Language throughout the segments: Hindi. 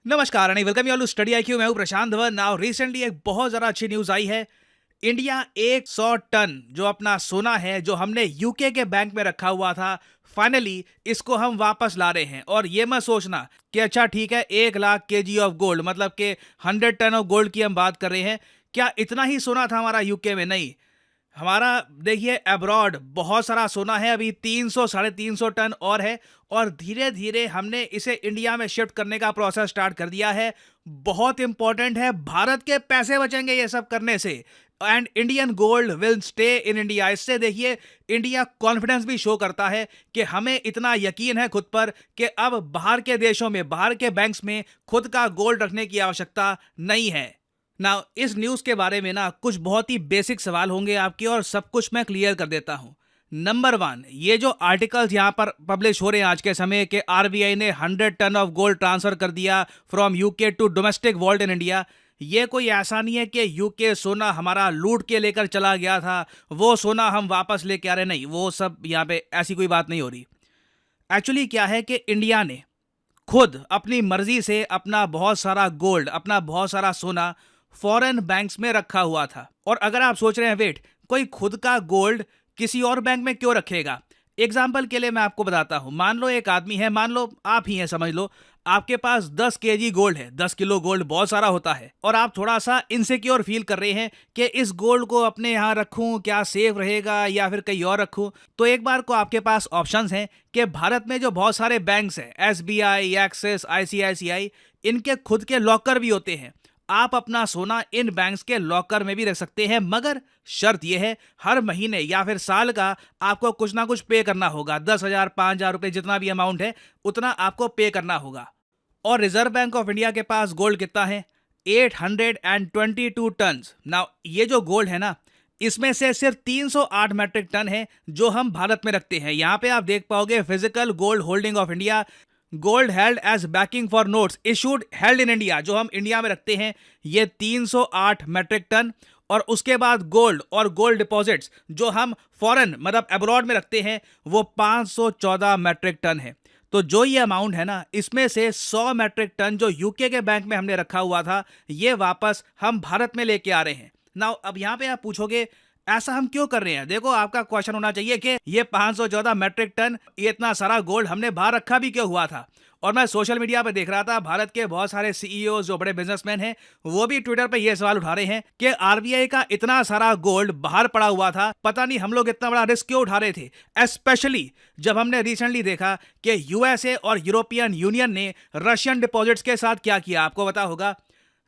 नमस्कार and welcome you to study IQ. मैं हूं प्रशांत धवन। नाउ रिसेंटली एक बहुत ज़्यादा अच्छी न्यूज़ आई है। इंडिया 100 टन जो अपना सोना है जो हमने यूके के बैंक में रखा हुआ था, फाइनली इसको हम वापस ला रहे हैं। और ये मत सोचना कि अच्छा ठीक है 1 लाख केजी ऑफ गोल्ड, मतलब कि 100 टन ऑफ गोल्ड की हम बात कर रहे हैं। क्या इतना ही सोना था हमारा यूके में? नहीं, हमारा देखिए अब्रॉड बहुत सारा सोना है। अभी 300 साढ़े 300 टन और है, और धीरे धीरे हमने इसे इंडिया में शिफ्ट करने का प्रोसेस स्टार्ट कर दिया है। बहुत इंपॉर्टेंट है, भारत के पैसे बचेंगे ये सब करने से, and Indian gold will stay in India. इससे देखिए इंडिया कॉन्फिडेंस भी शो करता है कि हमें इतना यकीन है खुद पर कि अब बाहर के देशों में, बाहर के बैंक्स में खुद का गोल्ड रखने की आवश्यकता नहीं है। ना इस न्यूज़ के बारे में ना कुछ बहुत ही बेसिक सवाल होंगे आपके, और सब कुछ मैं क्लियर कर देता हूं। नंबर 1, ये जो आर्टिकल्स यहाँ पर पब्लिश हो रहे हैं आज के समय कि आरबीआई ने 100 टन ऑफ गोल्ड ट्रांसफर कर दिया from UK to domestic vault in India, ये कोई ऐसा नहीं है कि यूके सोना हमारा लूट के लेकर चला गया था, वो सोना हम वापस लेके आ रहे। नहीं, वो सब यहाँ पे ऐसी कोई बात नहीं हो रही। एक्चुअली क्या है कि इंडिया ने खुद अपनी मर्जी से अपना बहुत सारा गोल्ड, अपना बहुत सारा सोना फॉरेन बैंक्स में रखा हुआ था। और अगर आप सोच रहे हैं वेट, कोई खुद का गोल्ड किसी और बैंक में क्यों रखेगा? एग्जाम्पल के लिए मैं आपको बताता हूं। मान लो एक आदमी है, मान लो आप ही हैं, समझ लो आपके पास 10 केजी गोल्ड है। 10 किलो गोल्ड बहुत सारा होता है, और आप थोड़ा सा इनसिक्योर फील कर रहे हैं कि इस गोल्ड को अपने यहाँ रखूं, क्या सेफ रहेगा या फिर कहीं और रखूं। तो एक बार को आपके पास ऑप्शंस हैं कि भारत में जो बहुत सारे बैंक्स हैं, एसबीआई, एक्सिस, आईसीआईसीआई, इनके खुद के लॉकर भी होते हैं। आप अपना सोना इन बैंक्स के लॉकर में भी रख सकते हैं, मगर शर्त यह है हर महीने या फिर साल का आपको कुछ ना कुछ पे करना होगा। 10,000 5,000 रुपए जितना भी अमाउंट है उतना आपको पे करना होगा। और रिजर्व बैंक ऑफ इंडिया के पास गोल्ड कितना है? 822 टन। नाउ ये जो गोल्ड है ना, इसमें से सिर्फ 308 मैट्रिक टन है जो हम भारत में रखते हैं। यहां पे आप देख पाओगे physical gold holding of India, gold held as backing for notes issued held in India, जो हम इंडिया में रखते हैं, ये 308 मैट्रिक टन। और उसके बाद गोल्ड और गोल्ड डिपॉजिट्स जो हम फॉरेन मतलब अब्रॉड में रखते हैं, वो 514 मैट्रिक टन है। तो जो ये अमाउंट है ना, इसमें से 100 मैट्रिक टन जो यूके के बैंक में हमने रखा हुआ था, ये वापस हम भारत में लेके आ रहे हैं। नाउ अब यहाँ पे आप पूछोगे ऐसा हम क्यों कर रहे हैं? देखो, आपका क्वेश्चन होना चाहिए कि ये 514 मैट्रिक टन, ये इतना सारा गोल्ड हमने बाहर रखा भी क्यों हुआ था? और मैं सोशल मीडिया पे देख रहा था, भारत के बहुत सारे सीईओ जो बड़े बिजनेसमैन हैं, वो भी ट्विटर पे ये सवाल उठा रहे हैं कि आरबीआई का इतना सारा गोल्ड बाहर पड़ा हुआ था, पता नहीं हम लोग इतना बड़ा रिस्क क्यों उठा रहे थे। एस्पेशली जब हमने रिसेंटली देखा कि यूएसए और यूरोपियन यूनियन ने रशियन डिपॉजिट्स के साथ क्या किया। आपको पता होगा,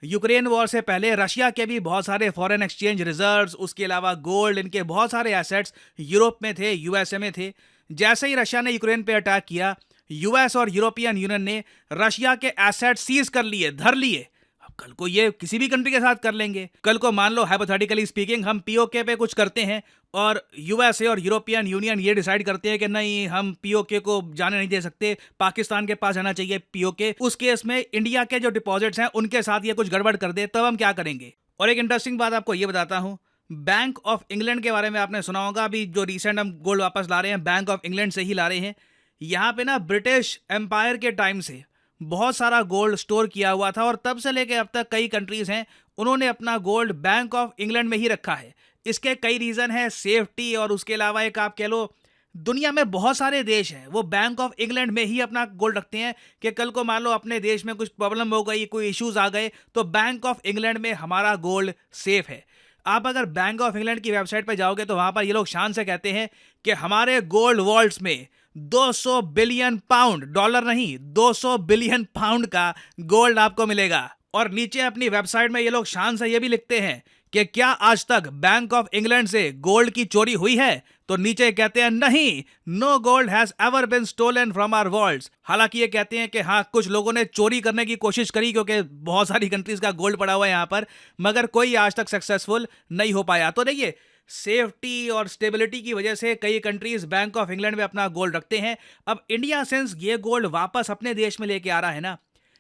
यूक्रेन वॉर से पहले रशिया के भी बहुत सारे फॉरेन एक्सचेंज रिजर्व्स, उसके अलावा गोल्ड, इनके बहुत सारे एसेट्स यूरोप में थे, यूएसए में थे। जैसे ही रशिया ने यूक्रेन पे अटैक किया, यूएस और यूरोपियन यूनियन ने रशिया के एसेट्स सीज कर लिए, धर लिए। अब कल को ये किसी भी कंट्री के साथ कर लेंगे। कल को मान लो हाइपोथेटिकली स्पीकिंग हम पीओके पे कुछ करते हैं और यूएसए और यूरोपियन यूनियन ये डिसाइड करते हैं कि नहीं, हम पीओके को जाने नहीं दे सकते, पाकिस्तान के पास जाना चाहिए पीओके। उस केस में इंडिया के जो डिपॉजिट्स हैं उनके साथ ये कुछ गड़बड़ कर दे, तब हम क्या करेंगे? और एक इंटरेस्टिंग बात आपको ये बताता हूं, बैंक ऑफ इंग्लैंड के बारे में आपने सुना होगा। अभी जो रिसेंट हम गोल्ड वापस ला रहे हैं, बैंक ऑफ इंग्लैंड से ही ला रहे हैं। यहाँ पे ना ब्रिटिश एम्पायर के टाइम से बहुत सारा गोल्ड स्टोर किया हुआ था, और तब से लेके अब तक कई कंट्रीज हैं, उन्होंने अपना गोल्ड बैंक ऑफ इंग्लैंड में ही रखा है। इसके कई रीज़न है, सेफ्टी, और उसके अलावा एक आप कह लो, दुनिया में बहुत सारे देश हैं वो बैंक ऑफ इंग्लैंड में ही अपना गोल्ड रखते हैं कि कल को मान लो अपने देश में कुछ प्रॉब्लम हो गई, कोई इश्यूज आ गए, तो बैंक ऑफ इंग्लैंड में हमारा गोल्ड सेफ है। आप अगर बैंक ऑफ इंग्लैंड की वेबसाइट पर जाओगे तो वहां पर ये लोग शान से कहते हैं कि हमारे गोल्ड वॉल्ट्स में 200 बिलियन पाउंड, डॉलर नहीं, 200 बिलियन पाउंड का गोल्ड आपको मिलेगा। और नीचे अपनी वेबसाइट में ये लोग शान से ये भी लिखते हैं कि क्या आज तक बैंक ऑफ इंग्लैंड से गोल्ड की चोरी हुई है? तो नीचे कहते हैं नहीं, no gold has ever been stolen from our vaults. हालांकि ये कहते हैं कि हाँ, कुछ लोगों ने चोरी करने की कोशिश करी क्योंकि बहुत सारी कंट्रीज का गोल्ड पड़ा हुआ है यहाँ पर, मगर कोई आज तक सक्सेसफुल नहीं हो पाया। तो देखिए, सेफ्टी और स्टेबिलिटी की वजह से कई कंट्रीज बैंक ऑफ इंग्लैंड में अपना गोल्ड रखते हैं। अब इंडिया सिंस ये गोल्ड वापस अपने देश में लेके आ रहा है ना,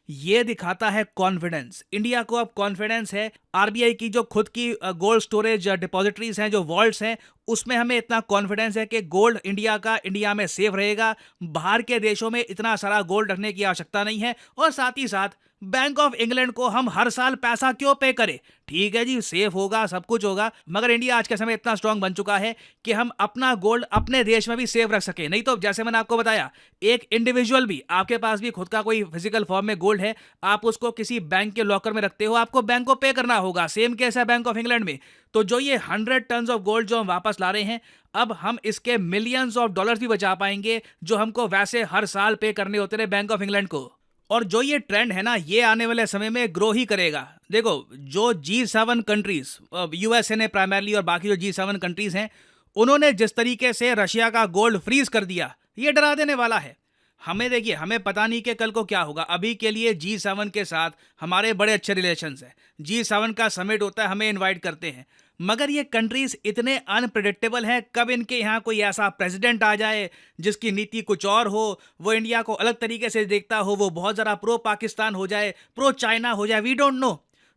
ये दिखाता है कॉन्फिडेंस। इंडिया को अब कॉन्फिडेंस है, आरबीआई की जो खुद की गोल्ड स्टोरेज डिपॉजिटरीज हैं, जो वॉल्ट्स हैं, उसमें हमें इतना कॉन्फिडेंस है कि गोल्ड इंडिया का इंडिया में सेफ रहेगा। बाहर के देशों में इतना सारा गोल्ड रखने की आवश्यकता नहीं है। और साथ ही साथ बैंक ऑफ इंग्लैंड को हम हर साल पैसा क्यों पे करें? ठीक है जी, सेफ होगा, सब कुछ होगा, मगर इंडिया आज के समय इतना स्ट्रांग बन चुका है कि हम अपना गोल्ड अपने देश में भी सेफ रख सके। नहीं तो जैसे मैंने आपको बताया, एक इंडिविजुअल भी, आपके पास भी खुद का कोई फिजिकल फॉर्म में गोल्ड है, आप उसको किसी बैंक के लॉकर में रखते हो, आपको बैंक को पे करना होगा। सेम केस है बैंक ऑफ इंग्लैंड में। तो जो ये 100 टन ऑफ गोल्ड जो हम वापस ला रहे हैं, अब हम इसके मिलियंस ऑफ डॉलर्स भी बचा पाएंगे जो हमको वैसे हर साल पे करने होते रहे बैंक ऑफ इंग्लैंड को। और जो ये ट्रेंड है ना, ये आने वाले समय में ग्रो ही करेगा। देखो, जो G7 कंट्रीज, यूएसए ने प्राइमरली और बाकी जो G7 कंट्रीज हैं, उन्होंने जिस तरीके से रशिया का गोल्ड फ्रीज कर दिया, ये डरा देने वाला है हमें। देखिए, हमें पता नहीं कि कल को क्या होगा। अभी के लिए G7 के साथ हमारे बड़े अच्छे रिलेशंस हैं। G7 का समिट होता है, हमें इनवाइट करते हैं, मगर ये कंट्रीज इतने अनप्रेडिक्टेबल हैं। कब इनके यहाँ कोई ऐसा प्रेसिडेंट आ जाए जिसकी नीति कुछ और हो, वो इंडिया को अलग तरीके से देखता हो, वो बहुत ज़रा प्रो पाकिस्तान हो जाए, प्रो चाइना हो जाए, वी डोंट नो।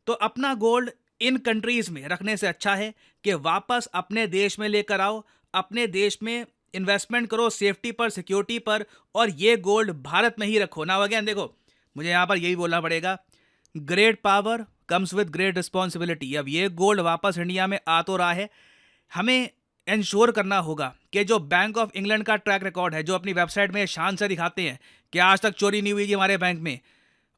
तो अपना गोल्ड इन कंट्रीज में रखने से अच्छा है कि वापस अपने देश में लेकर आओ, अपने देश में इन्वेस्टमेंट करो, सेफ्टी पर, सिक्योरिटी पर, और ये गोल्ड भारत में ही रखो ना। अगेन देखो, मुझे यहाँ पर यही बोलना पड़ेगा, great power comes with great responsibility. अब ये गोल्ड वापस इंडिया में आ तो रहा है, हमें इंश्योर करना होगा कि जो बैंक ऑफ इंग्लैंड का ट्रैक रिकॉर्ड है, जो अपनी वेबसाइट में शान से दिखाते हैं कि आज तक चोरी नहीं हुई जी हमारे बैंक में,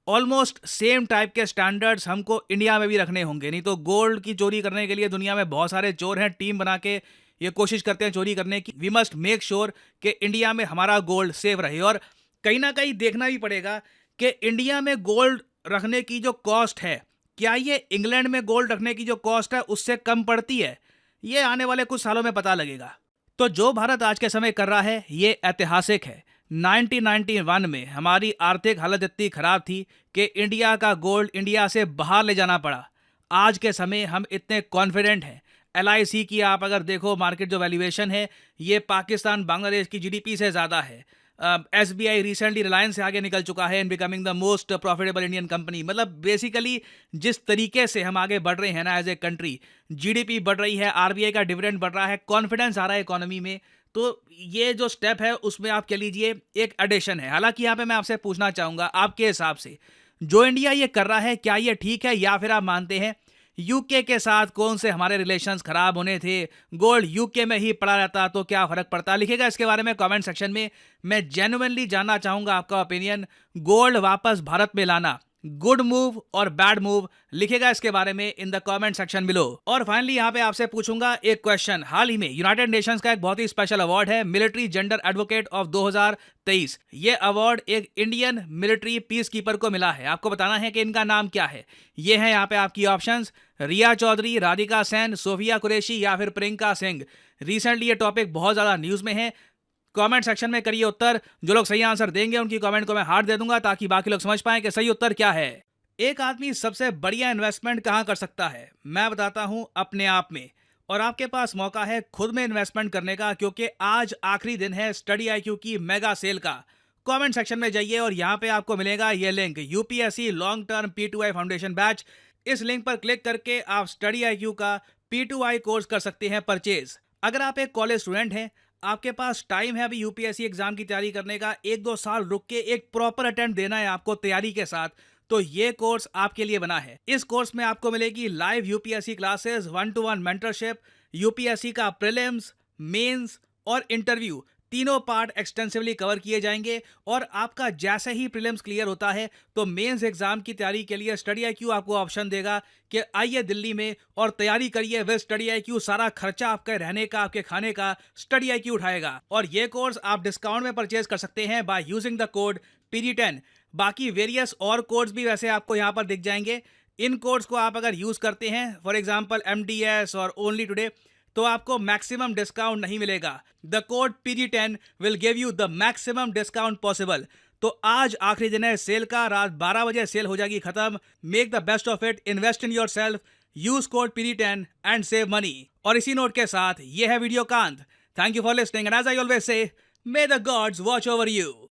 ऑलमोस्ट सेम टाइप के स्टैंडर्ड्स हमको इंडिया में भी रखने होंगे। नहीं तो गोल्ड की चोरी करने के लिए दुनिया में बहुत सारे चोर हैं, टीम बना के ये कोशिश करते हैं चोरी करने की। वी मस्ट मेक श्योर कि इंडिया में हमारा गोल्ड सेफ रहे। और कहीं ना कहीं देखना भी पड़ेगा कि इंडिया में गोल्ड रखने की जो कॉस्ट है, क्या ये इंग्लैंड में गोल्ड रखने की जो कॉस्ट है उससे कम पड़ती है? ये आने वाले कुछ सालों में पता लगेगा। तो जो भारत आज के समय कर रहा है, ये ऐतिहासिक है। 1991 में हमारी आर्थिक हालत इतनी खराब थी कि इंडिया का गोल्ड इंडिया से बाहर ले जाना पड़ा। आज के समय हम इतने कॉन्फिडेंट हैं। LIC की आप अगर देखो मार्केट जो वैल्यूएशन है, ये पाकिस्तान बांग्लादेश की GDP से ज़्यादा है। SBI रिसेंटली रिलायंस से आगे निकल चुका है in becoming the most profitable Indian company. मतलब बेसिकली जिस तरीके से हम आगे बढ़ रहे हैं ना एज ए कंट्री, GDP बढ़ रही है, RBI का डिविडेंड बढ़ रहा है, कॉन्फिडेंस आ रहा है इकोनॉमी में, तो ये जो स्टेप है उसमें आप कह लीजिए एक एडिशन है। हालांकि यहाँ पे मैं आपसे पूछना चाहूँगा, आपके हिसाब से जो इंडिया ये कर रहा है, क्या ये ठीक है, या फिर आप मानते हैं यूके के साथ कौन से हमारे रिलेशंस खराब होने थे, गोल्ड यूके में ही पड़ा रहता तो क्या फर्क पड़ता? लिखेगा इसके बारे में कमेंट सेक्शन में। मैं जेन्युइनली जानना चाहूंगा आपका ओपिनियन। गोल्ड वापस भारत में लाना गुड मूव और बैड मूव, लिखेगा इसके बारे में in the comment section below. और फाइनली यहाँ पे आपसे पूछूंगा एक क्वेश्चन। हाल ही में यूनाइटेड नेशंस का एक बहुत ही स्पेशल अवार्ड है, मिलिट्री जेंडर एडवोकेट ऑफ 2023। ये अवार्ड एक इंडियन मिलिट्री पीस कीपर को मिला है। आपको बताना है कि इनका नाम क्या है। ये है यहाँ पे आपकी ऑप्शंस, रिया चौधरी, राधिका सेन, सोफिया कुरैशी या फिर प्रियंका सिंह। रिसेंटली ये टॉपिक बहुत ज्यादा न्यूज में है। कमेंट सेक्शन में करिए उत्तर। जो लोग सही आंसर देंगे उनकी कमेंट को मैं हार्ट दे दूंगा ताकि बाकी लोग समझ पाएं कि सही उत्तर क्या है। एक आदमी सबसे बढ़िया इन्वेस्टमेंट कहां कर सकता है? मैं बताता हूं, अपने आप में। और आपके पास मौका है खुद में इन्वेस्टमेंट करने का, क्योंकि आज आखिरी दिन है स्टडी IQ की मेगा सेल का। कमेंट सेक्शन में जाइए और यहां पे आपको मिलेगा ये link, UPSC long term P2I foundation batch. इस लिंक पर क्लिक करके आप स्टडी IQ का P2I कोर्स कर सकते हैं परचेज। अगर आप एक कॉलेज स्टूडेंट हैं, आपके पास टाइम है अभी UPSC एग्जाम की तैयारी करने का, 1-2 साल रुक के एक प्रॉपर अटेम्प्ट देना है आपको तैयारी के साथ, तो ये कोर्स आपके लिए बना है। इस कोर्स में आपको मिलेगी live UPSC classes, 1-to-1 mentorship, UPSC का प्रीलिम्स, मेंस और इंटरव्यू, तीनों पार्ट एक्सटेंसिवली कवर किए जाएंगे। और आपका जैसे ही प्रीलिम्स क्लियर होता है तो मेंस एग्जाम की तैयारी के लिए स्टडी IQ आपको ऑप्शन देगा कि आइए दिल्ली में और तैयारी करिए विद स्टडी IQ। सारा खर्चा आपके रहने का, आपके खाने का स्टडी IQ उठाएगा। और ये कोर्स आप डिस्काउंट में परचेज कर सकते हैं by using the code PD10। बाकी वेरियस और कोड्स भी वैसे आपको यहाँ पर दिख जाएंगे। इन कोड्स को आप अगर यूज करते हैं, फॉर एग्जाम्पल MDS और ओनली टुडे, तो आपको मैक्सिमम डिस्काउंट नहीं मिलेगा। The code PD10 will give you the maximum discount possible. तो आज आखिरी दिन है सेल का, रात 12 बजे सेल हो जाएगी खत्म। Make the best of it, invest in yourself, use code PD10 and save money. और इसी नोट के साथ ये है वीडियो का अंत। Thank you for listening and as I always say, may the gods watch over you.